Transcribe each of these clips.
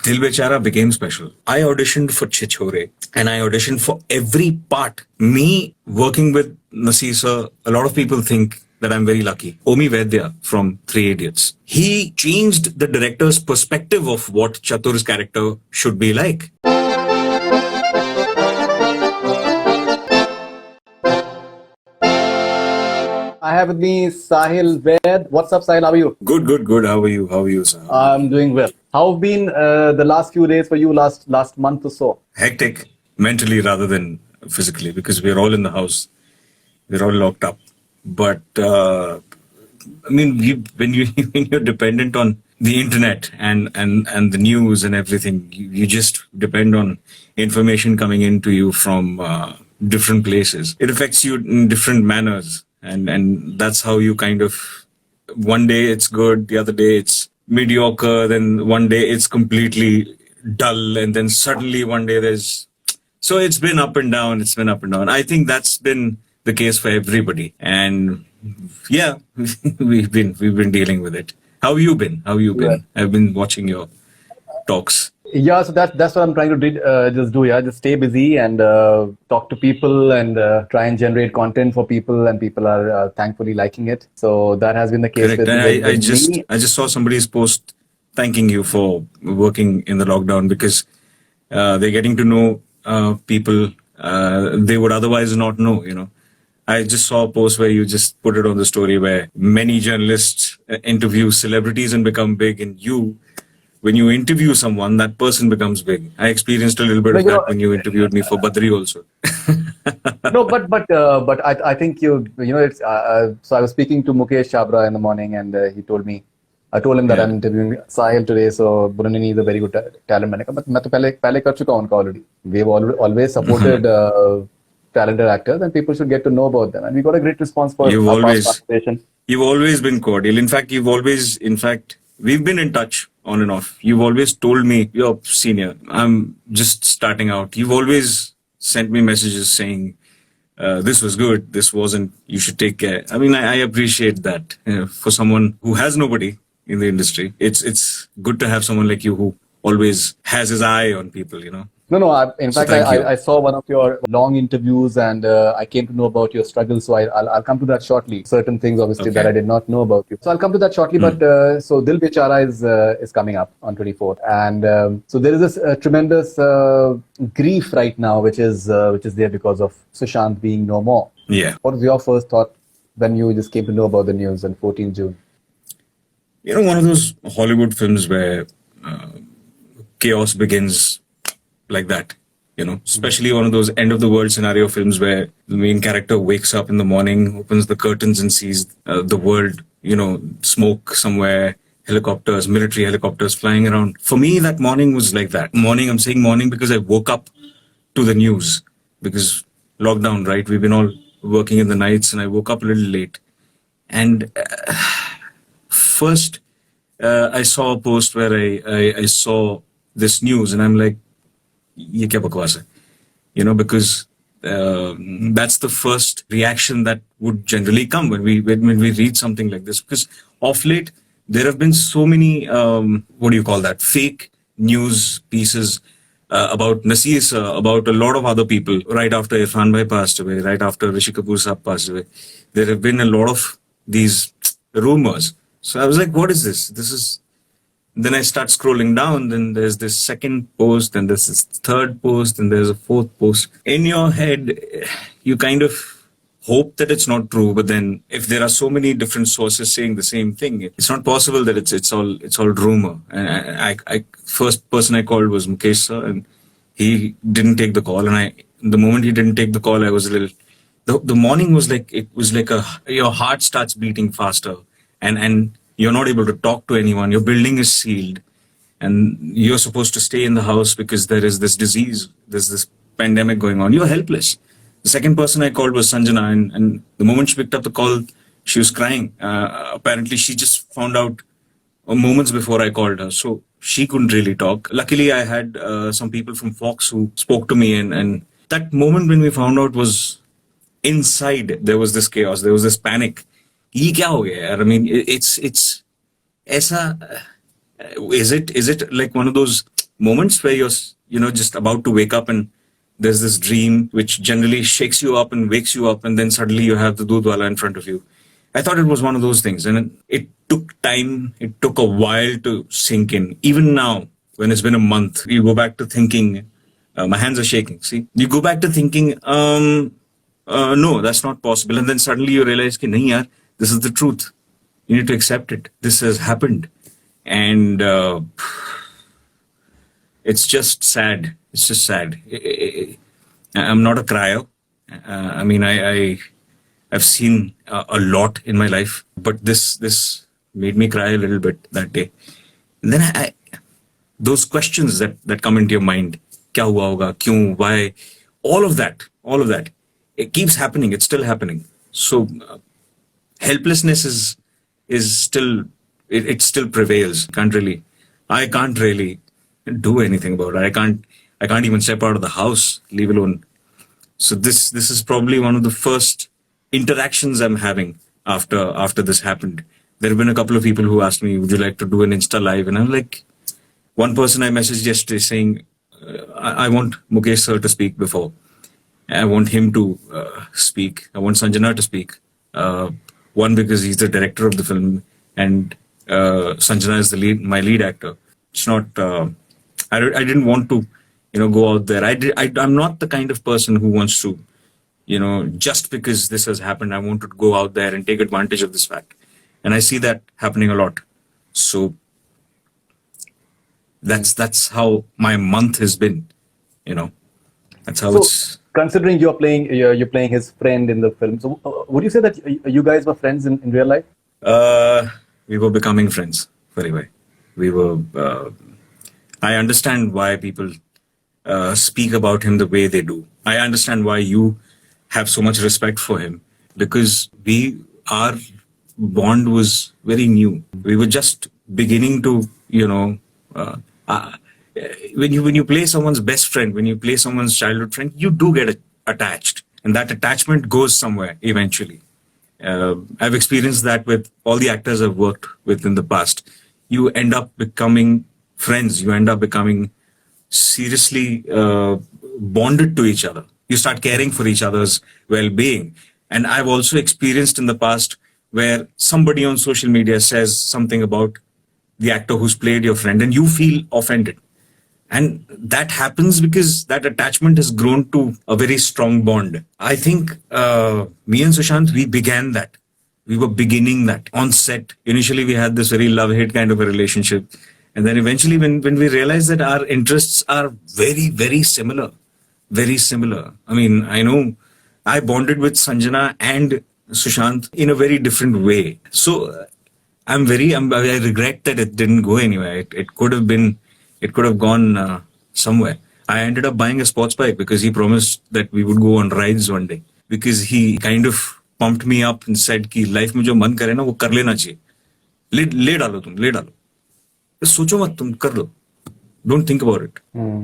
Dil Bechara became special. I auditioned for Chichore and I auditioned for every part. Me working with Nasir sir, a lot of people think that I'm very lucky. Omi Vaidya from Three Idiots. He changed the director's perspective of what Chatur's character should be like. I have with me Sahil Vaid. What's up, Sahil? How are you? Good, good, good. How are you? How are you, sir? I'm doing well. How have been the last few days for you? Last month or so? Hectic, mentally rather than physically, because we're all in the house. We're all locked up. But I mean, when when you're dependent on the internet and the news and everything, you just depend on information coming into you from different places. It affects you in different manners, and that's how you kind of, one day it's good, the other day it's mediocre, then one day it's completely dull, and then suddenly one day there's, so it's been up and down. It's been up and down. I think that's been the case for everybody, and yeah, we've been dealing with it. How have you been? How have you been? Right. I've been watching your talks. Yeah, so that's what I'm trying to just do. Yeah, just stay busy and talk to people and try and generate content for people, and people are thankfully liking it. So that has been the case Correct. with, And me. I just saw somebody's post thanking you for working in the lockdown, because they're getting to know people they would otherwise not know. You know, I just saw a post where you just put it on the story where many journalists interview celebrities and become big, and when you interview someone, that person becomes big. I experienced a little bit No, of that when you interviewed me for Badri also. no, but I think it's so I was speaking to Mukesh Chabra in the morning, and he told me, I told him that Yeah. I'm interviewing Sahil today, so Bunani is a very good talent. मैंने कहा मैं तो पहले कर चुका हूँ उनका already. We've always supported talented actors, and people should get to know about them, and we got a great response for You've our past always participation. you've always been cordial. In fact, we've been in touch on and off. You've always told me, you're senior, I'm just starting out. You've always sent me messages saying, this was good, this wasn't, you should take care. I mean, I appreciate that. For someone who has nobody in the industry, it's good to have someone like you who always has his eye on people, you know. No. In So fact, thank you. I saw one of your long interviews, and I came to know about your struggles. So I'll come to that shortly. Certain things, obviously, that Okay. I did not know about you. So I'll come to that shortly. But so Dil Bechara is coming up on 24th, and so there is this tremendous grief right now, which is there because of Sushant being no more. Yeah. What was your first thought when you just came to know about the news on 14th June? You know, one of those Hollywood films where chaos begins like that, you know, especially one of those end of the world scenario films where the main character wakes up in the morning, opens the curtains and sees the world, you know, smoke somewhere, helicopters, military helicopters flying around. For me, that morning was like that. Morning, I'm saying morning because I woke up to the news, because lockdown, right? We've been all working in the nights, and I woke up a little late. And first, I saw a post where I saw this news, and I'm like, ये क्या बकवास है? You know, because that's the first reaction that would generally come when we read something like this. Because of late, there have been so many what do you call that, fake news pieces about Nasir sir, about a lot of other people. Right after Irfan Bhai passed away, right after Rishi Kapoor Saab passed away, there have been a lot of these rumors. So I was like, what is this? Then I start scrolling down, then there's this second post, then there's this third post, and there's a fourth post. In your head, you kind of hope that it's not true, but then if there are so many different sources saying the same thing, it's not possible that it's all rumor. And I first person I called was Mukesh sir, and he didn't take the call, and the moment he didn't take the call, I was a little, the morning was like, it was like your heart starts beating faster, and you're not able to talk to anyone. Your building is sealed, and you're supposed to stay in the house because there is this disease, there's this pandemic going on. You're helpless. The second person I called was Sanjana, and the moment she picked up the call, she was crying. Apparently, she just found out moments before I called her, so she couldn't really talk. Luckily, I had some people from Fox who spoke to me, and that moment when we found out was, inside there was this chaos, there was this panic. ये क्या हो गया यार? I mean, it's ऐसा, is it like one of those moments where you're, just about to wake up and there's this dream which generally shakes you up and wakes you up, and then suddenly you have the doodh wala in front of you. I thought it was one of those things, and it took time. It took a while to sink in. Even now, when it's been a month, you go back to thinking, my hands are shaking. See, you go back to thinking, no, that's not possible. And then suddenly you realize, nahi yaar, this is the truth. You need to accept it. This has happened. And it's just sad. It's just sad. I'm not a crier. I've seen a lot in my life, but this made me cry a little bit that day. And then those questions that come into your mind, kya hua hoga, kyun, why, all of that, it keeps happening. It's still happening. So helplessness is still, it still prevails. I can't really do anything about it. I can't even step out of the house, leave alone. So this is probably one of the first interactions I'm having after this happened. There have been a couple of people who asked me, would you like to do an Insta live? And I'm like, one person I messaged yesterday saying, I want Mukesh sir to speak before. I want him to speak. I want Sanjana to speak. One, because he's the director of the film, and Sanjana is my lead actor. It's not, I didn't want to, go out there. I'm not the kind of person who wants to, just because this has happened, I want to go out there and take advantage of this fact. And I see that happening a lot. So that's how my month has been, That's how it's. Considering you're playing his friend in the film, so would you say that you guys were friends in real life? We were becoming friends, very well. We were. I understand why people speak about him the way they do. I understand why you have so much respect for him, because our bond was very new. We were just beginning to, when you play someone's best friend, when you play someone's childhood friend, you do get attached, and that attachment goes somewhere eventually. I've experienced that with all the actors I've worked with in the past. You end up becoming friends. You end up becoming seriously bonded to each other. You start caring for each other's well-being. And I've also experienced in the past where somebody on social media says something about the actor who's played your friend, and you feel offended. And that happens because that attachment has grown to a very strong bond. I think me and Sushant, we began that. We were beginning that on set. Initially, we had this very love-hate kind of a relationship. And then eventually, when we realized that our interests are very, very similar, very similar. I mean, I know I bonded with Sanjana and Sushant in a very different way. So I regret that it didn't go anywhere. It could have gone somewhere. I ended up buying a sports bike because he promised that we would go on rides one day. Because he kind of pumped me up and said कि life में जो मन करे ना वो कर लेना चाहिए. ले डालो. सोचो मत, तुम कर लो. Don't think about it.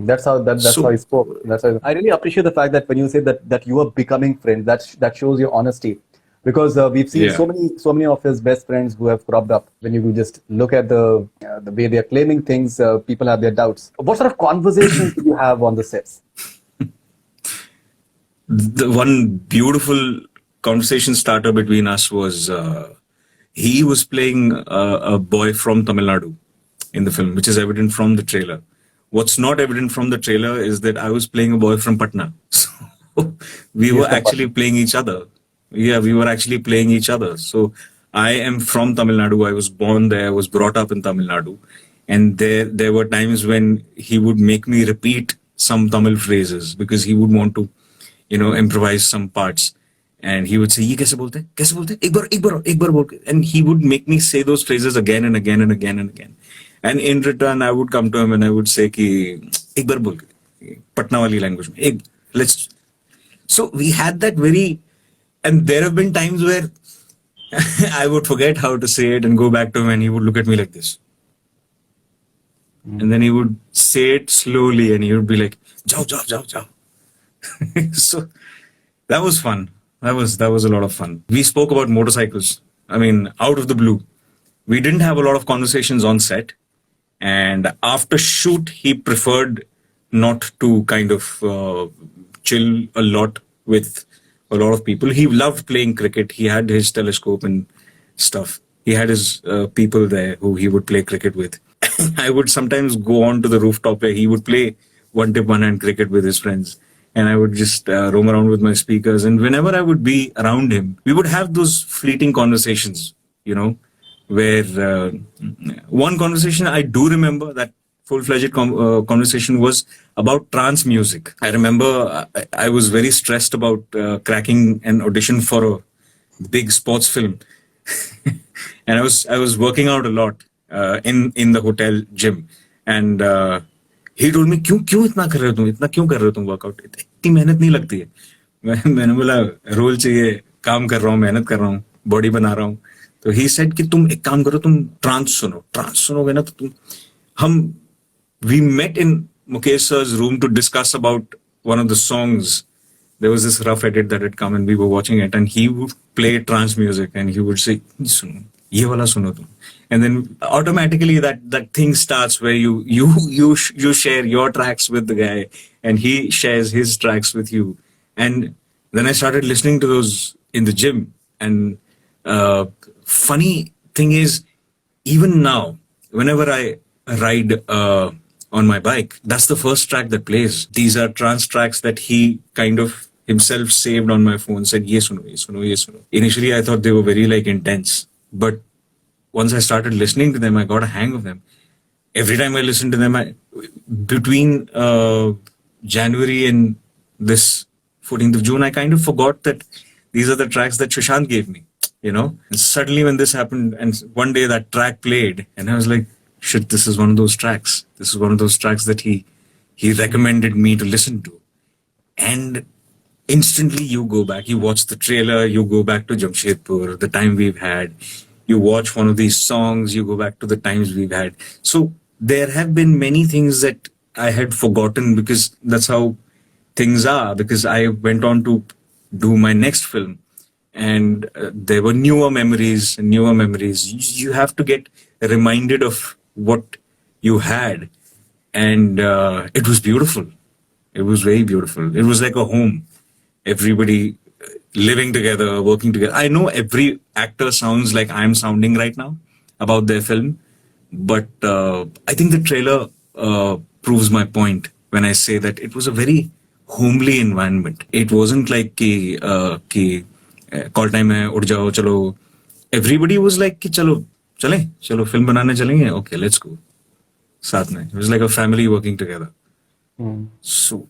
That's how he spoke. I really appreciate the fact that when you say that you are becoming friends, that shows your honesty. Because we've seen so many of his best friends who have cropped up. When you just look at the way they are claiming things, people have their doubts. What sort of conversations do you have on the sets? The one beautiful conversation starter between us was he was playing a boy from Tamil Nadu in the film, which is evident from the trailer. What's not evident from the trailer is that I was playing a boy from Patna. So we were actually playing each other. Yeah, we were actually playing each other. So I am from Tamil Nadu. I was born there. I was brought up in Tamil Nadu. And there were times when he would make me repeat some Tamil phrases because he would want to, improvise some parts. And he would say, "Ye kaise bolte? Kaise bolte? Ek bar bol." And he would make me say those phrases again and again and again and again. And in return, I would come to him and I would say, "Ki ek bar bol, Patna wali language mein. Let's." So we had that very. And there have been times where I would forget how to say it and go back to him, and he would look at me like this. And then he would say it slowly and he would be like, "Jao, jao, jao, jao." So that was fun. That was a lot of fun. We spoke about motorcycles. I mean, out of the blue. We didn't have a lot of conversations on set. And after shoot, he preferred not to kind of chill a lot with a lot of people. He loved playing cricket. He had his telescope and stuff. He had his people there who he would play cricket with. I would sometimes go on to the rooftop where he would play one tip, one hand cricket with his friends. And I would just roam around with my speakers. And whenever I would be around him, we would have those fleeting conversations, where one conversation I do remember, that full-fledged conversation, was about trance music. I remember I was very stressed about cracking an audition for a big sports film. And I was working out a lot in the hotel gym. And he told me, क्यों इतना कर रहे हो तुम, इतना क्यों कर रहे हो तुम वर्कआउट, इतनी मेहनत नहीं लगती है. मैंने बोला रोल चाहिए, काम कर रहा हूँ, मेहनत कर रहा हूँ, बॉडी बना रहा हूँ. तो ही सेड कि तुम एक काम करो, तुम ट्रांस सुनोगे ना तो तुम हम we met in Mukesh sir's room to discuss about one of the songs. There was this rough edit that had come and we were watching it, and he would play trance music and he would say, सुनो ये वाला सुनो तुम. And then automatically that thing starts where you share your tracks with the guy and he shares his tracks with you. And then I started listening to those in the gym. And funny thing is, even now, whenever I ride on my bike, that's the first track that plays. These are trance tracks that he kind of himself saved on my phone, said, ye suno, ye suno, ye suno. Initially, I thought they were very intense. But once I started listening to them, I got a hang of them. Every time I listened to them, between January and this 14th of June, I kind of forgot that these are the tracks that Sushant gave me, And suddenly when this happened, and one day that track played, and I was like, shit, this is one of those tracks. This is one of those tracks that he recommended me to listen to. And instantly you go back, you watch the trailer, you go back to Jamshedpur, the time we've had. You watch one of these songs, you go back to the times we've had. So there have been many things that I had forgotten, because that's how things are, because I went on to do my next film. And there were newer memories. You have to get reminded of what you had. And it was beautiful. It was very beautiful. It was like a home. Everybody living together, working together. I know every actor sounds like I'm sounding right now about their film, but I think the trailer proves my point when I say that it was a very homely environment. It wasn't like call time hai, उठ जाओ, चलो. Everybody was like कि चलो film बनाने चलेंगे. Okay, let's go. साथ में. It was like a family working together. So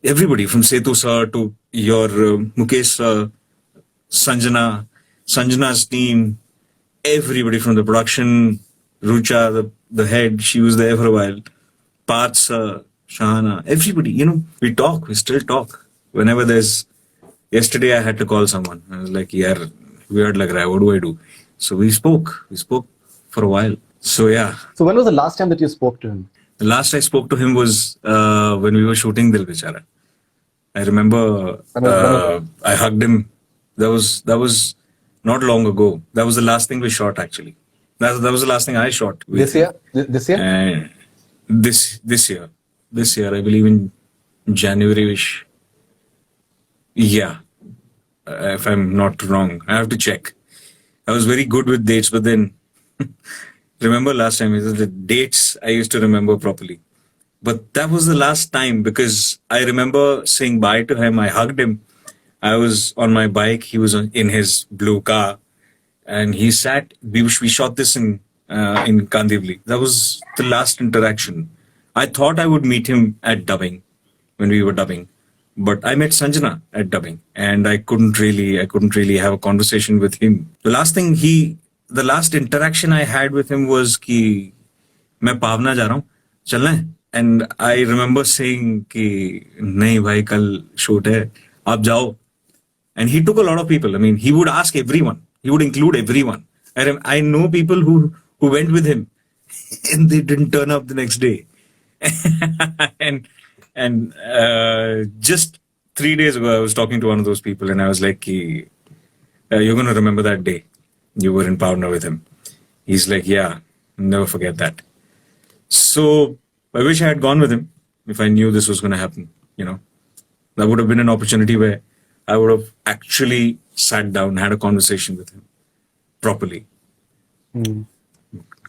everybody from Setu sir to your Mukesh sir, Sanjana's team, everybody from the production, Rucha, the head, she was there for a while, Parth sir, Shahana, everybody, we still talk. Whenever yesterday I had to call someone. I was like, yaar, weird lag raha hai, what do I do? So we spoke for a while. So yeah. So when was the last time that you spoke to him? The last I spoke to him was when we were shooting Dil Bechara. I remember I hugged him. That was not long ago. That was the last thing we shot, actually. That was the last thing I shot. This year? This year? This year. This year, I believe in January-ish. Yeah. If I'm not wrong. I have to check. I was very good with dates, but then remember last time, the dates I used to remember properly. But that was the last time, because I remember saying bye to him. I hugged him. I was on my bike. He was in his blue car. And he sat. We shot this in Kandivli. That was the last interaction. I thought I would meet him at dubbing, when we were dubbing. But I met Sanjana at dubbing. And I couldn't really have a conversation with him. The last interaction I had with him was कि मैं पावना जा रहा हूँ, चलना है. And I remember saying कि नहीं भाई कल shoot है, आप जाओ. And he took a lot of people. I mean, he would ask everyone. He would include everyone. I know people who went with him and they didn't turn up the next day. and just 3 days ago, I was talking to one of those people and I was like, you're going to remember that day you were in Pavna with him. He's like, yeah, never forget that. So I wish I had gone with him if I knew this was going to happen. That would have been an opportunity where I would have actually sat down, had a conversation with him properly. All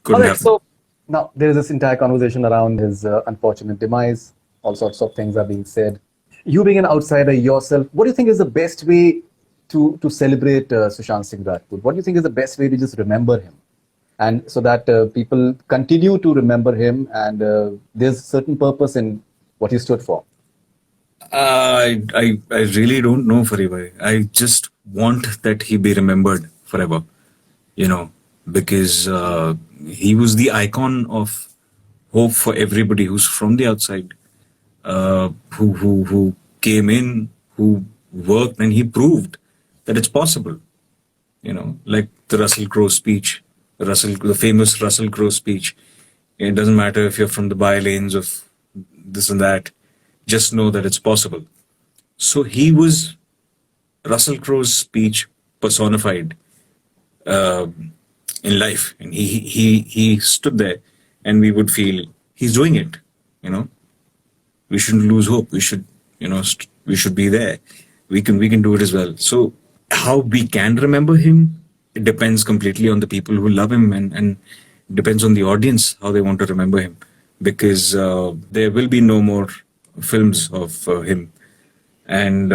Couldn't right, happen. so now there is this entire conversation around his unfortunate demise. All sorts of things are being said. You being an outsider yourself, what do you think is the best way to celebrate Sushant Singh Rajput? What do you think is the best way to just remember him? And so that people continue to remember him and there's a certain purpose in what he stood for. I really don't know, Faridoon. I just want that he be remembered forever, you know, because he was the icon of hope for everybody who's from the outside, who came in, who worked, and he proved that it's possible. Like the Russell Crowe speech, the famous Russell Crowe speech. It doesn't matter if you're from the bylanes of this and that. Just know that it's possible. So he was Russell Crowe's speech personified uh, in life, and he stood there, and we would feel he's doing it. You know, we shouldn't lose hope. We should, we should be there. We can do it as well. So how we can remember him, it depends completely on the people who love him, and depends on the audience how they want to remember him, because there will be no more films of him, and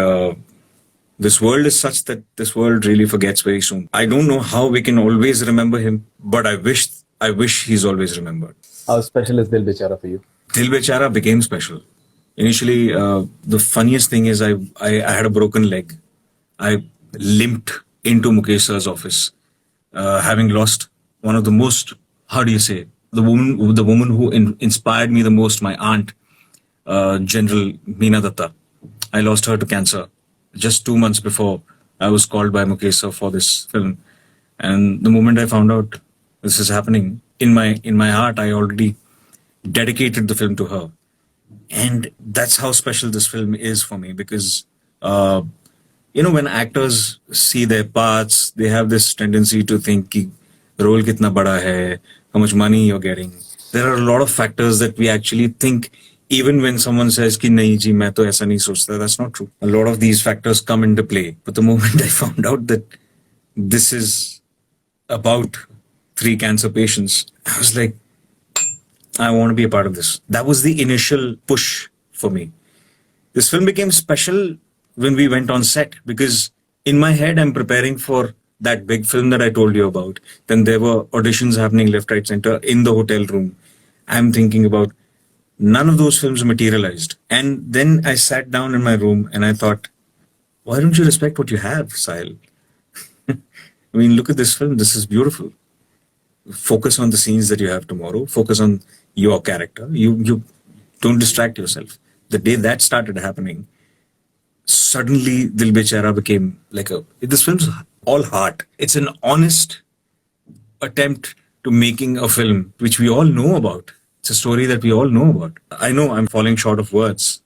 this world is such that this world really forgets very soon. I don't know how we can always remember him, but I wish he's always remembered. How special is Dil Bechara for you? Dil Bechara became special. Initially, the funniest thing is I had a broken leg. I limped into Mukesh sir's office, having lost one of the most, how do you say, the woman who inspired me the most, my aunt, General Meena Datta. I lost her to cancer just 2 months before I was called by Mukesh sir for this film. And the moment I found out this is happening, in my heart, I already dedicated the film to her. And that's how special this film is for me, because when actors see their parts, they have this tendency to think ki role kitna bada hai, how much money you're getting. There are a lot of factors that we actually think, even when someone says ki nahi ji main to aisa nahi sochta. That's not true. A lot of these factors come into play. But the moment I found out that this is about 3 cancer patients, I was like, I want to be a part of this. That was the initial push for me. This film became special when we went on set, because in my head, I'm preparing for that big film that I told you about. Then there were auditions happening left, right, center in the hotel room. I'm thinking about, none of those films materialized. And then I sat down in my room and I thought, why don't you respect what you have, Sahil? I mean, look at this film. This is beautiful. Focus on the scenes that you have tomorrow. Focus on your character. You don't distract yourself. The day that started happening, suddenly Dil Bechara became like this film's all heart. It's an honest attempt to making a film which we all know about. It's a story that we all know about. I know I'm falling short of words.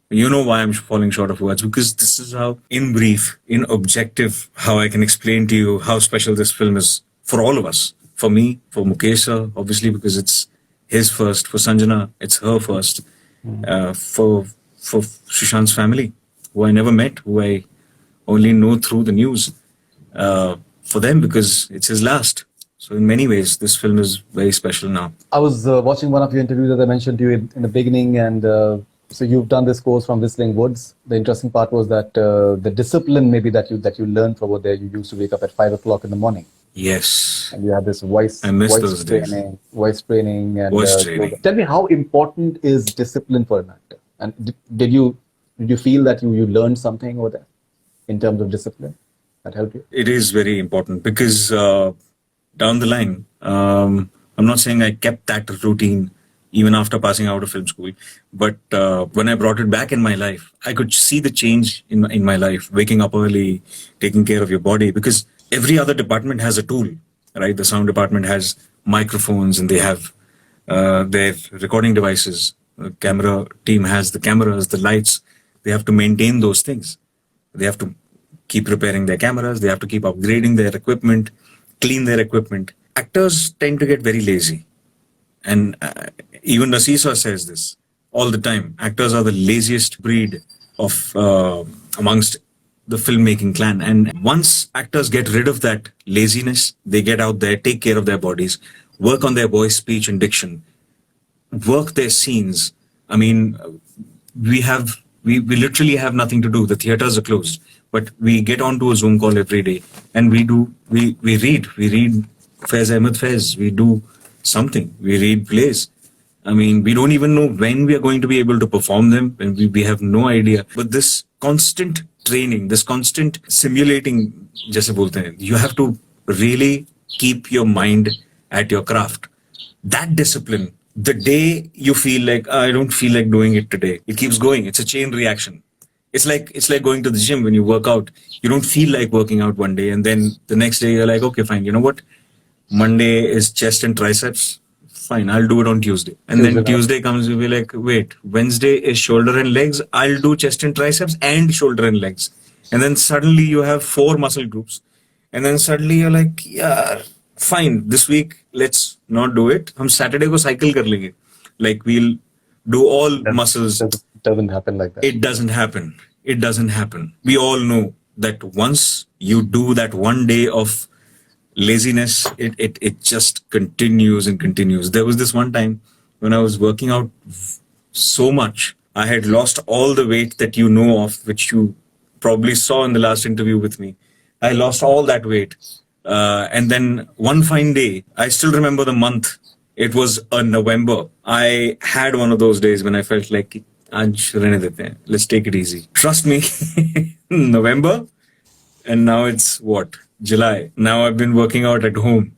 You know why I'm falling short of words, because this is how, in brief, in objective, how I can explain to you how special this film is for all of us. For me, for Mukesh sir, obviously, because it's his first. For Sanjana, it's her first. For Sushant's family, who I never met, who I only know through the news. For them, because it's his last. So in many ways, this film is very special now. I was watching one of your interviews that I mentioned to you in the beginning, and so you've done this course from Whistling Woods. The interesting part was that the discipline maybe that you learned from over there. You used to wake up at 5 o'clock in the morning. Yes. And you had this voice those training, days. voice training, and Voice training. Tell me, how important is discipline for an actor? And did you feel that you learned something over there in terms of discipline that helped you? It is very important, because down the line, I'm not saying I kept that routine even after passing out of film school, but when I brought it back in my life, I could see the change in my life. Waking up early, taking care of your body, because every other department has a tool, right? The sound department has microphones, and they have their recording devices. The camera team has the cameras, the lights. They have to maintain those things. They have to keep repairing their cameras. They have to keep upgrading their equipment, clean their equipment. Actors tend to get very lazy. And even Rasisa says this all the time. Actors are the laziest breed of amongst the filmmaking clan. And once actors get rid of that laziness, they get out there, take care of their bodies, work on their voice, speech, and diction, work their scenes. I mean, we literally have nothing to do. The theaters are closed, but we get onto a Zoom call every day, and we read Faiz Ahmed Faiz, we do something, we read plays. I mean, we don't even know when we are going to be able to perform them, and we have no idea. But this constant training, this constant simulating, जैसे बोलते हैं, you have to really keep your mind at your craft. That discipline, the day you feel like, I don't feel like doing it today, it keeps going. It's a chain reaction. It's like going to the gym. When you work out, you don't feel like working out one day, and then the next day you're like, okay, fine, you know what, Monday is chest and triceps, fine, I'll do it on Tuesday. And then Tuesday comes, you'll be like, wait, Wednesday is shoulder and legs, I'll do chest and triceps and shoulder and legs. And then suddenly you have 4 muscle groups. And then suddenly you're like, yeah, fine, this week let's not do it. हम Saturday को cycle कर लेंगे. Like we'll do all muscles. Doesn't happen like that. It doesn't happen. It doesn't happen. We all know that once you do that one day of laziness, it just continues and continues. There was this one time when I was working out so much, I had lost all the weight that you know of, which you probably saw in the last interview with me. I lost all that weight. And then one fine day, I still remember the month. It was a November. I had one of those days when I felt like, "Aaj rehne dete hain. Let's take it easy." Trust me, November, and now it's what? July. Now I've been working out at home.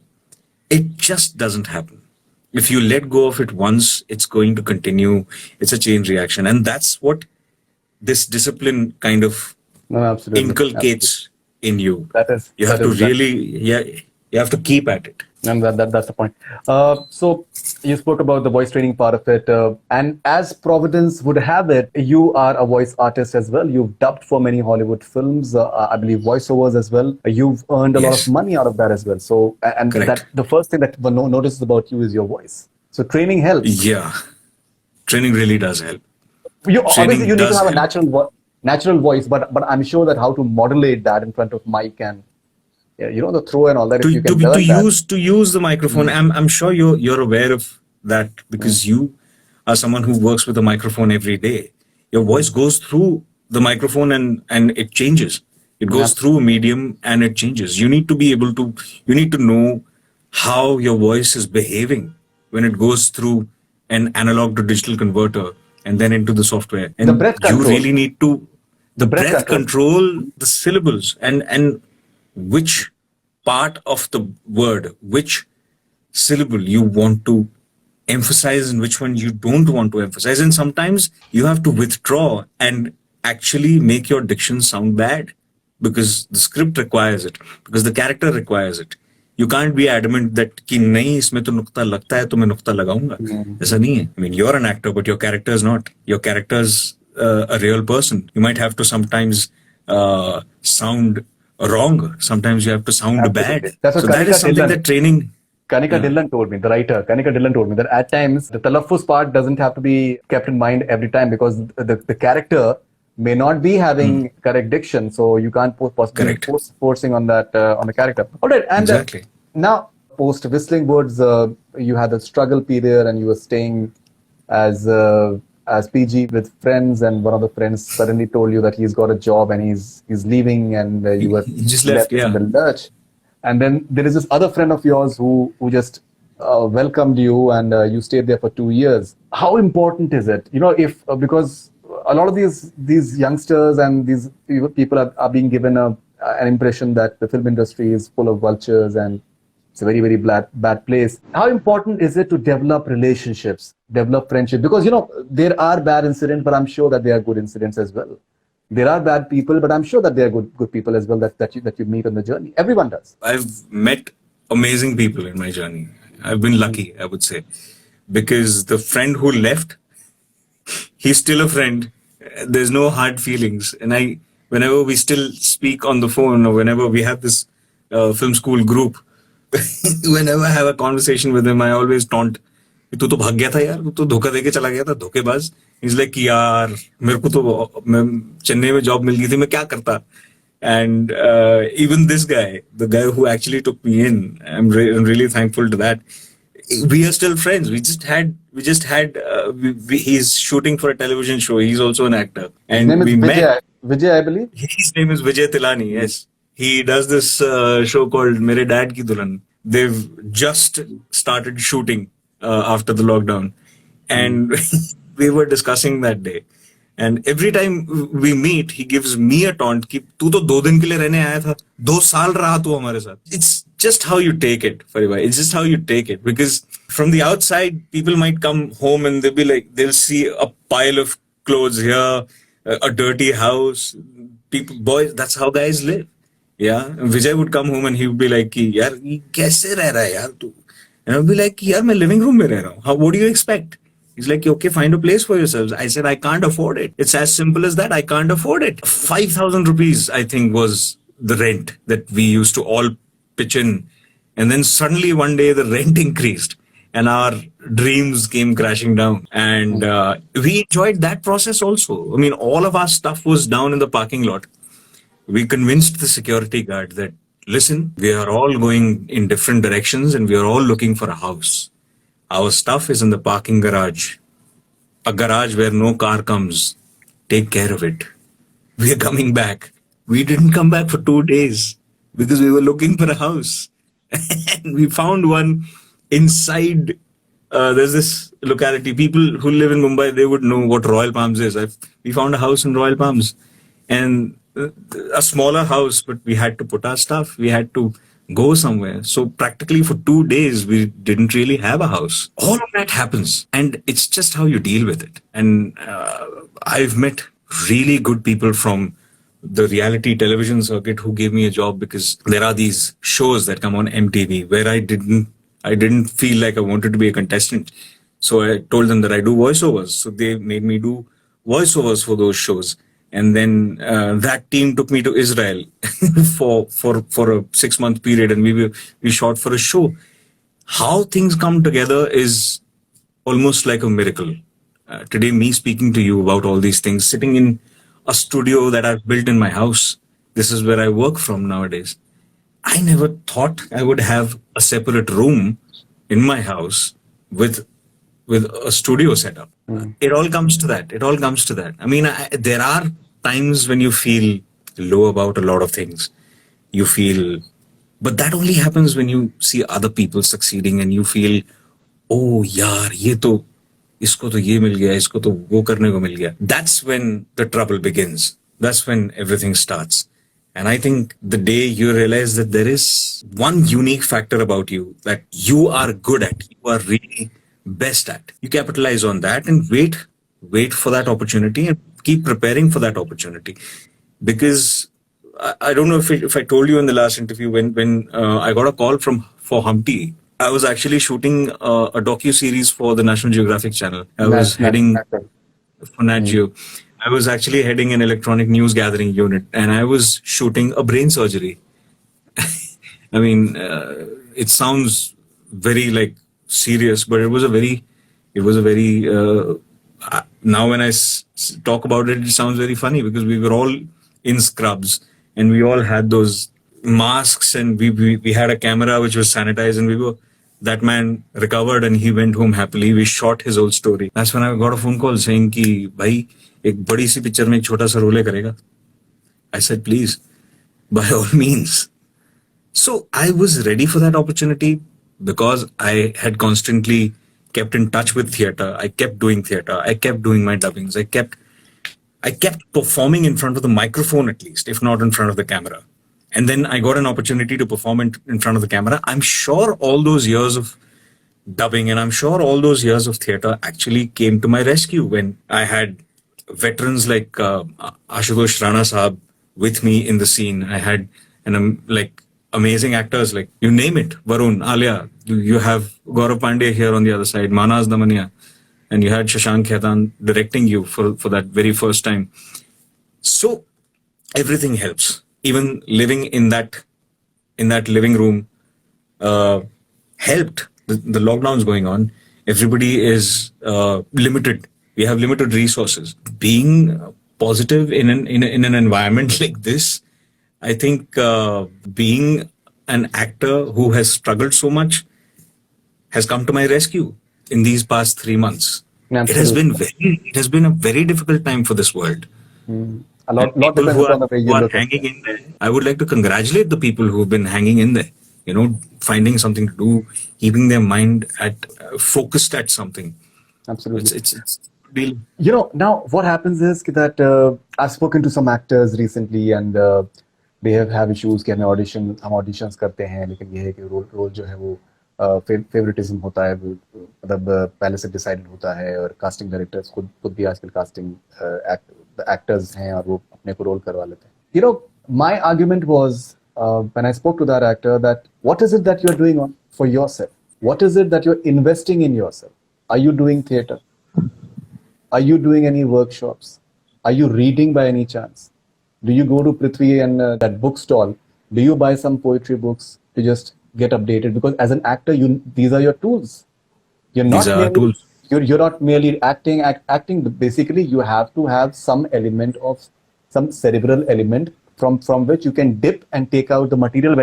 It just doesn't happen. If you let go of it once, it's going to continue. It's a chain reaction. And that's what this discipline kind of inculcates in you. You have to really, you have to keep at it. And that's the point. So you spoke about the voice training part of it. And as Providence would have it, you are a voice artist as well. You've dubbed for many Hollywood films, I believe voiceovers as well. You've earned a lot of money out of that as well. So, and that the first thing that one notices about you is your voice. So training helps. Yeah. Training really does help. Obviously, you need to have a natural voice, but I'm sure that how to modulate that in front of mic and the throw and all that. To use the microphone. I'm sure you're aware of that because you are someone who works with a microphone every day. Your voice goes through the microphone and it changes. It goes through a medium and it changes. You need to know how your voice is behaving when it goes through an analog to digital converter and then into the software. And the breath control. You really need to the breath control, the syllables and which part of the word, which syllable you want to emphasize and which one you don't want to emphasize. And sometimes you have to withdraw and actually make your diction sound bad because the script requires it, because the character requires it. You can't be adamant that कि नहीं इसमें तो नुक्ता लगता है तो मैं नुक्ता लगाऊंगा. ऐसा नहीं है. I mean, you're an actor, but your character is not. Your character's a real person. You might have to sometimes sound wrong. Sometimes you have to sound bad. That's what that is something that training. Kanika Dhillon told me, the writer, Kanika Dhillon told me that at times the talaffuz part doesn't have to be kept in mind every time because the character may not be having correct diction, so you can't possibly forcing on that on the character. All right, and now post Whistling Woods, you had a struggle period and you were staying as PG with friends, and one of the friends suddenly told you that he's got a job and he's leaving, and you were just left in the lurch. And then there is this other friend of yours who just welcomed you, and you stayed there for 2 years. How important is it? If because a lot of these youngsters and these people are being given an impression that the film industry is full of vultures and it's a very, very bad place. How important is it to develop relationships, develop friendship? Because, there are bad incidents, but I'm sure that there are good incidents as well. There are bad people, but I'm sure that there are good people as well that you meet on the journey. Everyone does. I've met amazing people in my journey. I've been lucky, I would say, because the friend who left, he's still a friend. There's no hard feelings. And whenever we still speak on the phone or whenever we have this film school group, whenever I have a conversation with him, I always taunt तू तो भाग गया था यार, तू तो धोखा देके चला गया था, धोखेबाज. इज लाइक यार मेरे को तो मैं चेन्नई में जॉब मिल गई थी, मैं क्या करता. And even this guy, the guy who actually took me in, I'm really thankful to that. We are still friends. He's shooting for a television show. He's also an actor, His and name is we met. Vijay. Vijay, I believe. His name is Vijay Tilani. Yes, he does this show called Mere Dad Ki Dulan. They've just started shooting after the lockdown, and we were discussing that day. And every time we meet, he gives me a taunt कि तू तो 2 दिन के लिए रहने आया था, 2 साल रहा तू हमारे साथ. It's just how you take it, Faribai. It's just how you take it. Because from the outside, people might come home and they'll be like, they'll see a pile of clothes here, a dirty house. People, boys, that's how guys live. Yeah. And Vijay would come home and he would be like, कि यार ये कैसे रह रहा है यार तू? And I would be like, यार मैं living room में रह रहा हूँ. How? What do you expect? He's like, okay, find a place for yourselves. I said, I can't afford it. It's as simple as that. I can't afford it. 5,000 rupees, I think, was the rent that we used to all pitch in. And then suddenly one day the rent increased and our dreams came crashing down. And we enjoyed that process also. I mean, all of our stuff was down in the parking lot. We convinced the security guard that, listen, we are all going in different directions and we are all looking for a house. Our stuff is in the parking garage. A garage where no car comes. Take care of it. We are coming back. We didn't come back for 2 days because we were looking for a house. And we found one inside. There's this locality. People who live in Mumbai, they would know what Royal Palms is. We found a house in Royal Palms. And a smaller house, but we had to put our stuff. We had to go somewhere. So practically for 2 days, we didn't really have a house. All of that happens. And it's just how you deal with it. And I've met really good people from the reality television circuit who gave me a job because there are these shows that come on MTV where I didn't feel like I wanted to be a contestant. So I told them that I do voiceovers. So they made me do voiceovers for those shows. And then that team took me to Israel for a 6-month period, and we shot for a show. How things come together is almost like a miracle. Today, me speaking to you about all these things, sitting in a studio that I've built in my house. This is where I work from nowadays. I never thought I would have a separate room in my house with a studio setup. It all comes to that. It all comes to that. I mean, there are times when you feel low about a lot of things. You feel, but that only happens when you see other people succeeding and you feel, oh, yaar, isko to ye mil gaya, isko to wo karne ko mil gaya. That's when the trouble begins. That's when everything starts. And I think the day you realize that there is one unique factor about you that you are good at, you are really best at, you capitalize on that and wait for that opportunity and keep preparing for that opportunity. Because I don't know if I told you in the last interview when I got a call for Humpty. I was actually shooting a docu-series for the National Geographic channel. I was heading for Nat Geo. I was actually heading an electronic news gathering unit and I was shooting a brain surgery. I mean, it sounds very like serious, but it was a very now when I talk about it, it sounds very funny because we were all in scrubs and we all had those masks and we had a camera which was sanitized and that man recovered and he went home happily. We shot his whole story. That's when I got a phone call saying कि भाई एक बड़ी सी picture में एक छोटा सा role करेगा. I said, please, by all means. So I was ready for that opportunity because I had constantly kept in touch with theatre. I kept doing theatre. I kept doing my dubbings. I kept performing in front of the microphone at least, if not in front of the camera. And then I got an opportunity to perform in front of the camera. I'm sure all those years of dubbing and I'm sure all those years of theatre actually came to my rescue when I had veterans like Ashutosh Rana Saab with me in the scene. I had like amazing actors like you name it, Varun, Alia. You have Gaurav Pandey here on the other side, Manaz Damania, and you had Shashank Khaitan directing you for that very first time. So everything helps. Even living in that living room helped. The lockdown's going on. Everybody is limited. We have limited resources. Being positive in an environment like this, I think being an actor who has struggled so much has come to my rescue in these past 3 months. Absolutely. It has been a very difficult time for this world. A And lot people depends upon the way who you are look at hanging it. in there, I would like to congratulate the people who have been hanging in there. Finding something to do, keeping their mind at focused at something. Absolutely. It's deal. Now what happens is that I've spoken to some actors recently, and they have issues कि हम auditions करते हैं, लेकिन ये है कि role जो है वो फेवरेटिज्म होता है, मतलब पहले से डिसाइडेड होता है, और कास्टिंग डायरेक्टर्स खुद भी आजकल कास्टिंग एक्टर्स हैं और वो अपने को रोल करवा लेते हैं. My argument was, when I spoke to that actor, that what is it that you're doing for yourself? What is it that you're investing in yourself? Are you doing theater? Are you doing any workshops? Are you reading by any chance? Do you go to Prithvi and that bookstall? Do you buy some poetry books to just get updated? Because as an actor, these are your tools. These are our tools. You're not merely acting. Acting, basically, you have to have some element of some cerebral element from which you can dip and take out the material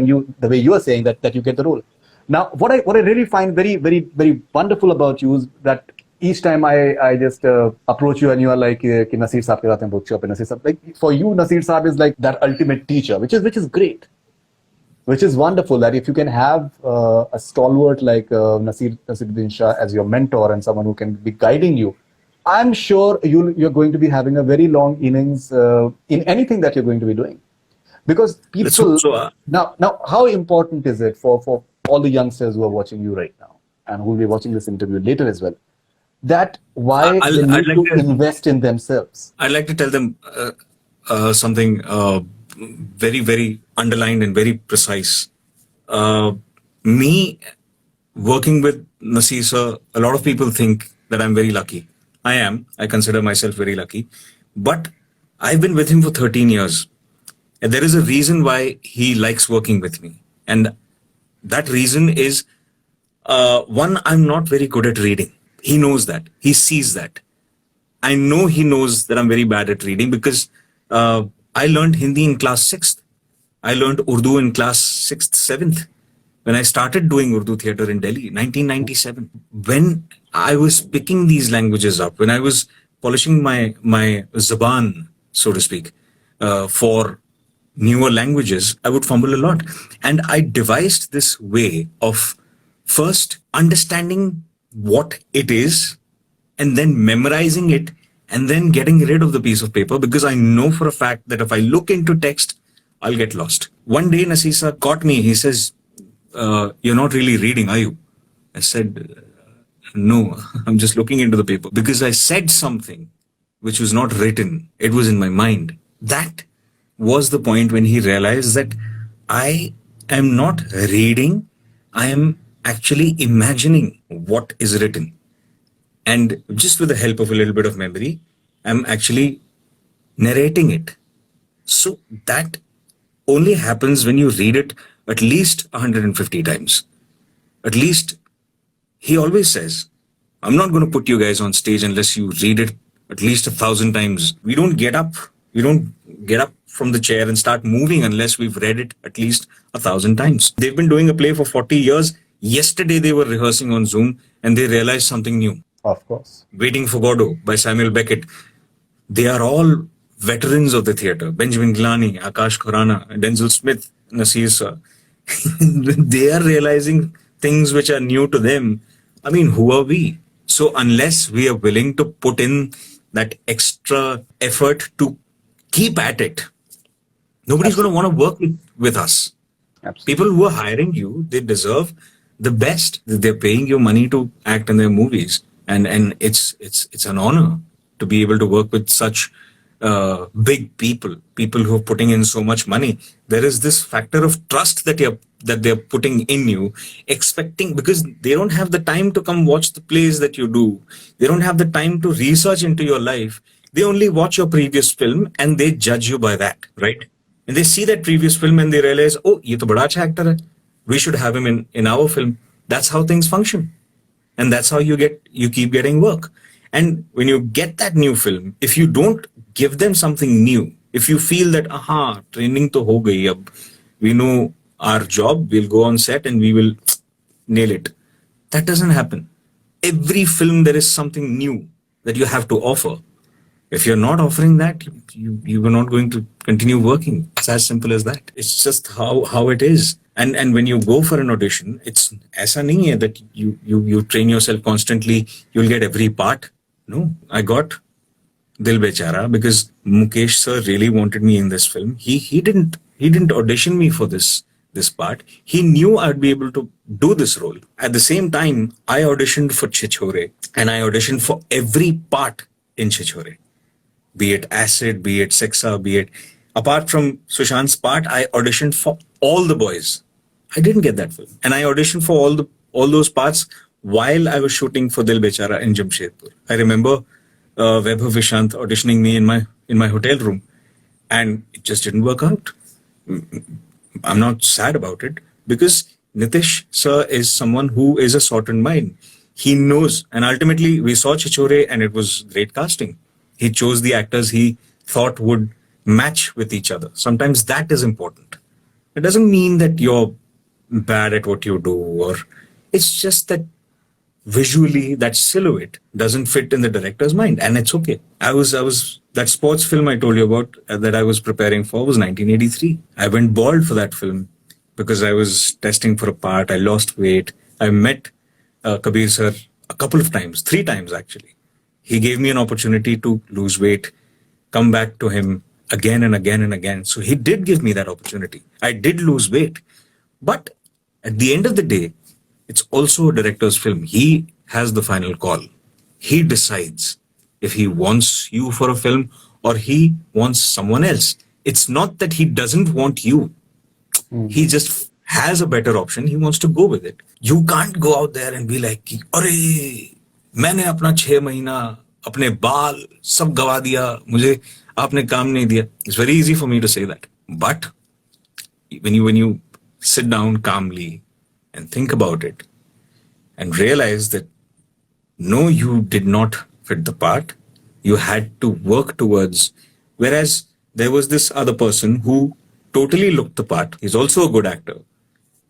the way you are saying that you get the role. Now, what I really find very, very, very wonderful about you is that each time I just approach you and you are like, कि Nasir साहब के साथ में bookshop है, Nasir साहब, like for you, Nasir साहब is like that ultimate teacher, which is great, which is wonderful. That if you can have a stalwart like Nasiruddin Shah as your mentor and someone who can be guiding you, I'm sure you're going to be having a very long innings in anything that you're going to be doing. Because people now, how important is it for all the youngsters who are watching you right now and who will be watching this interview later as well, that why they need to invest in themselves? I'd like to tell them something very, very underlined and very precise. Me working with Nasir sir, a lot of people think that I'm very lucky. I am. I consider myself very lucky. But I've been with him for 13 years. And there is a reason why he likes working with me. And that reason is, one, I'm not very good at reading. He knows that. He sees that. I know he knows that I'm very bad at reading because I learned Hindi in class 6th. I learned Urdu in class 6th, 7th. When I started doing Urdu theatre in Delhi, 1997. When I was picking these languages up, when I was polishing my zaban, so to speak, for newer languages, I would fumble a lot. And I devised this way of first understanding what it is and then memorizing it and then getting rid of the piece of paper, because I know for a fact that if I look into text, I'll get lost. One day, Nasisa caught me. He says, you're not really reading, are you? I said, no, I'm just looking into the paper, because I said something which was not written. It was in my mind. That was the point when he realized that I am not reading, I am actually imagining what is written. And just with the help of a little bit of memory, I'm actually narrating it. So that only happens when you read it at least 150 times. At least, he always says, I'm not going to put you guys on stage unless you read it at least 1,000 times. We don't get up from the chair and start moving unless we've read it at least 1,000 times. They've been doing a play for 40 years. Yesterday they were rehearsing on Zoom and they realized something new. Of course. Waiting for Godot by Samuel Beckett. They are all veterans of the theatre. Benjamin Gilani, Akash Khurana, Denzel Smith, Nasir sir. They are realizing things which are new to them. I mean, who are we? So unless we are willing to put in that extra effort to keep at it, nobody's going to want to work with us. Absolutely. People who are hiring you, they deserve the best. They're paying you money to act in their movies. And it's an honor to be able to work with such big people who are putting in so much money. There is this factor of trust that they're putting in you, expecting, because they don't have the time to come watch the plays that you do. They don't have the time to research into your life. They only watch your previous film and they judge you by that, right? And they see that previous film and they realize, oh, ye to bada acha actor hai. We should have him in our film. That's how things function. and that's how you keep getting work. And when you get that new film, if you don't give them something new, if you feel that aha, training to ho gayi ab, we know our job, we'll go on set and we will nail it. That doesn't happen. Every film there is something new that you have to offer. If you're not offering that, you are not going to continue working. It's as simple as that. It's just how it is. And when you go for an audition, it's aisa nahi hai that you train yourself constantly. You'll get every part. No, I got Dil Bechara because Mukesh sir really wanted me in this film. He didn't audition me for this part. He knew I'd be able to do this role. At the same time, I auditioned for Chichore and I auditioned for every part in Chichore. Be it acid, be it sexa, be it apart from Sushant's part, I auditioned for all the boys. I didn't get that film, and I auditioned for all those parts while I was shooting for Dil Bechara in Jamshedpur. I remember Vaibhav Vishant auditioning me in my hotel room, and it just didn't work out. I'm not sad about it because Nitish sir is someone who is a sorted mind. He knows, and ultimately we saw Chichore, and it was great casting. He chose the actors he thought would match with each other. Sometimes that is important. It doesn't mean that you're bad at what you do, or it's just that visually that silhouette doesn't fit in the director's mind, and it's okay. I was that sports film I told you about that I was preparing for was 1983. I went bald for that film because I was testing for a part. I lost weight. I met Kabir sir a couple of times, 3 times actually. He gave me an opportunity to lose weight, come back to him again and again and again. So he did give me that opportunity. I did lose weight. But at the end of the day, it's also a director's film. He has the final call. He decides if he wants you for a film or he wants someone else. It's not that he doesn't want you. He just has a better option. He wants to go with it. You can't go out there and be like, "Arey, मैंने अपना 6 महीना अपने बाल सब गवा दिया, मुझे आपने काम नहीं दिया." It's very easy for me to say that, but when you sit down calmly and think about it and realize that no, you did not fit the part, you had to work towards. Whereas there was this other person who totally looked the part. He's also a good actor.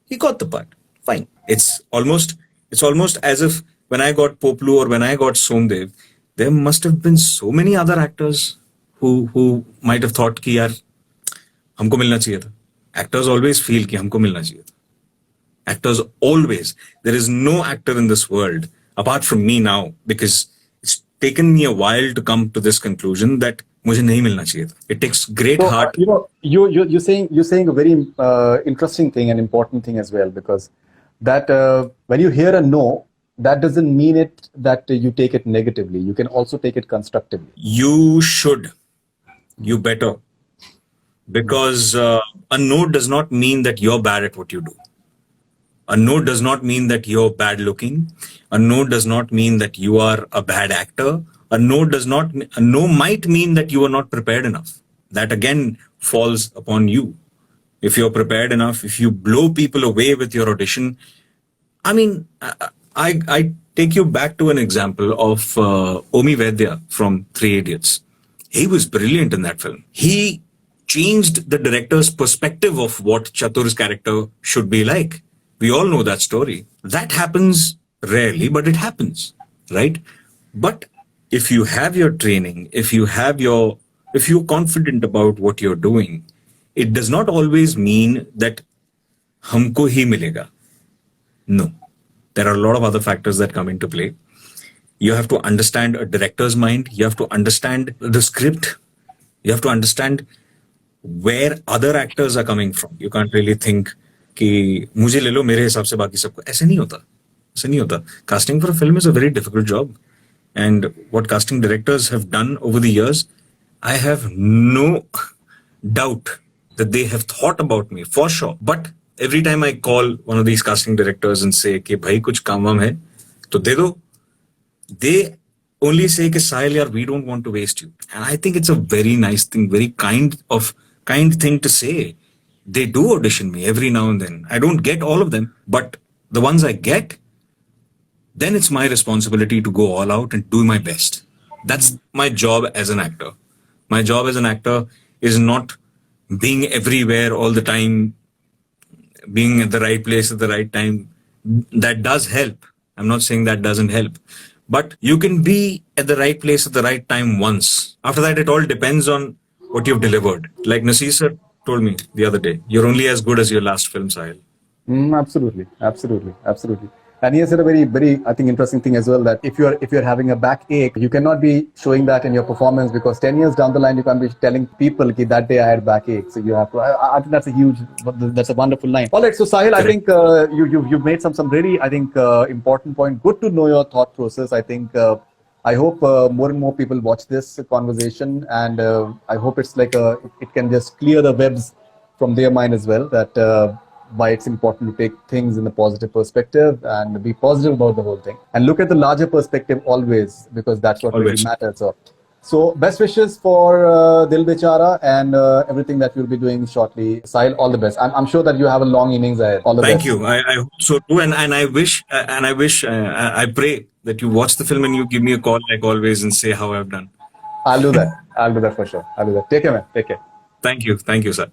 He got the part. Fine. It's almost as if when I got Poplu or when I got Somdev, there must have been so many other actors who might have thought कि यार हमको मिलना चाहिए था. Actors always feel कि हमको मिलना चाहिए था. Actors always. There is no actor in this world apart from me now, because it's taken me a while to come to this conclusion that मुझे नहीं मिलना चाहिए था. It takes great heart. You're saying a very interesting thing and important thing as well, because that when you hear a no, that doesn't mean it that you take it negatively. You can also take it constructively. You should. You better. Because a no does not mean that you're bad at what you do. A no does not mean that you're bad looking. A no does not mean that you are a bad actor. A no might mean that you are not prepared enough. That again falls upon you. If you're prepared enough, if you blow people away with your audition. I mean, I take you back to an example of Omi Vaidya from Three Idiots. He was brilliant in that film. He changed the director's perspective of what Chatur's character should be like. We all know that story. That happens rarely, but it happens, right? But if you have your training, if you're confident about what you're doing, it does not always mean that humko hi milega. No. There are a lot of other factors that come into play. You have to understand a director's mind. You have to understand the script. You have to understand where other actors are coming from. You can't really think कि मुझे ले लो मेरे हिसाब से बाकी सबको. ऐसे नहीं होता. Casting for a film is a very difficult job. And what casting directors have done over the years, I have no doubt that they have thought about me for sure. But every time I call one of these casting directors and say कि भाई कुछ काम वाम है तो दे दो, they only say कि Sahil yaar, we don't want to waste you. And I think it's a very nice thing, very kind thing to say. They do audition me every now and then. I don't get all of them, but the ones I get, then it's my responsibility to go all out and do my best. That's my job as an actor. My job as an actor is not being everywhere all the time, being at the right place at the right time. That does help. I'm not saying that doesn't help. But you can be at the right place at the right time once. After that, it all depends on what you've delivered. Like Nasir sir told me the other day, you're only as good as your last film, Sahil. Absolutely, absolutely, absolutely. And he has said a very, I think, interesting thing as well, that if you're having a backache, you cannot be showing that in your performance, because 10 years down the line, you can't be telling people that that day I had backache. So you have to. I think that's a wonderful line. All right, so Sahil, I think you've made some really, I think, important point. Good to know your thought process. I think. I hope more and more people watch this conversation, and I hope it's like it can just clear the webs from their mind as well, that why it's important to take things in a positive perspective and be positive about the whole thing, and look at the larger perspective always, because that's what really Always. matters. So best wishes for Dil Bechara and everything that you'll be doing shortly. Sahil, all the best. I'm sure that you have a long innings ahead. All the Thank best. you. I hope so too. And I pray that you watch the film and you give me a call like always and say how I've done. I'll do that. I'll do that for sure. I'll do that. Take care, man. Take care. Thank you. Thank you, sir.